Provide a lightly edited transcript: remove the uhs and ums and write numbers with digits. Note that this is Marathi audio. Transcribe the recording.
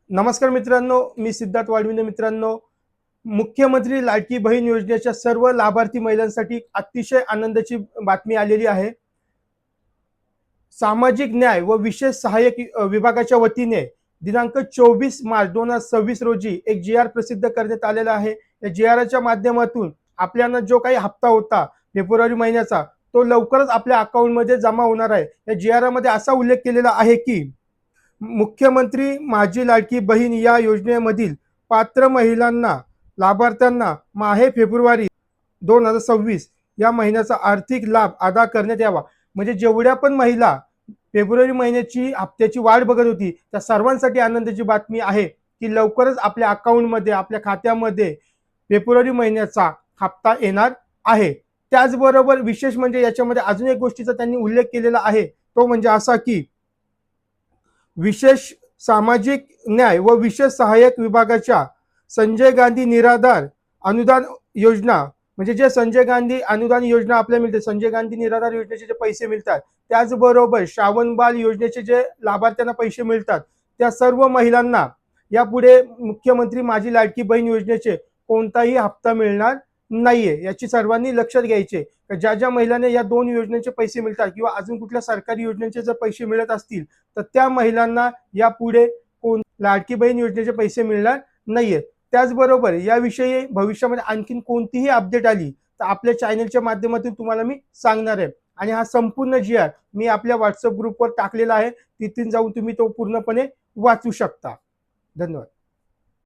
नमस्कार मित्रांनो, मी सिद्धार्थ वाळविंदे. मित्रांनो, मुख्यमंत्री लाडकी बहीण योजनेच्या सर्व लाभार्थी महिलांसाठी अतिशय आनंदाची बातमी आलेली आहे. सामाजिक न्याय व विशेष सहाय्यक विभागाच्या वतीने दिनांक 24 मार्च 2026 रोजी एक जी-आर प्रसिद्ध करण्यात आलेला आहे. या जी-आरच्या माध्यमातून आपल्याला जो काही हप्ता होता फेब्रुवारी महिन्याचा, तो लवकरच आपल्या अकाउंटमध्ये जमा होणार आहे. या जी-आरमध्ये असा उल्लेख केलेला आहे की मुख्यमंत्री माझी लाडकी बहीण या योजनेमधील पात्र महिलांना लाभार्थ्यांना माहे फेब्रुवारी 2026 या महिन्याचा आर्थिक लाभ अदा करण्यात यावा. म्हणजे जेवढ्या पण महिला फेब्रुवारी महिन्याची हप्त्याची वाट बघत होती, त्या सर्वांसाठी आनंदाची बातमी आहे की लवकरच आपल्या अकाउंटमध्ये, आपल्या खात्यामध्ये फेब्रुवारी महिन्याचा हप्ता येणार आहे. त्याचबरोबर विशेष म्हणजे याच्यामध्ये अजून एक गोष्टीचा त्यांनी उल्लेख केलेला आहे, तो म्हणजे असा की विशेष सामाजिक न्याय व विशेष सहाय्यक विभागाच्या संजय गांधी निराधार अनुदान योजना, म्हणजे जे संजय गांधी अनुदान योजना आपल्याला मिळते, संजय गांधी निराधार योजनेचे जे पैसे मिळतात, त्याचबरोबर श्रावणबाल योजनेचे जे लाभार्थ्यांना पैसे मिळतात, त्या सर्व महिलांना यापुढे मुख्यमंत्री माझी लाडकी बहीण योजनेचे कोणताही हप्ता मिळणार नाहीये. याची सर्वांनी लक्षात घ्यायचे. ज्या ज्या महिलांना या दोन योजनेचे पैसे मिळतात किंवा अजून कुठल्या सरकारी योजनेचे जर पैसे मिळत असतील, तर त्या महिलांना यापुढे कोण लाडकी बहीण योजनेचे पैसे मिळणार नाहीये. त्याचबरोबर याविषयी भविष्यामध्ये आणखीन कोणतीही अपडेट आली तर आपल्या चॅनलच्या माध्यमातून तुम्हाला मी सांगणार आहे. आणि हा संपूर्ण जी-आर मी आपल्या व्हॉट्सअप ग्रुपवर टाकलेला आहे, तिथून जाऊन तुम्ही तो पूर्णपणे वाचू शकता. धन्यवाद.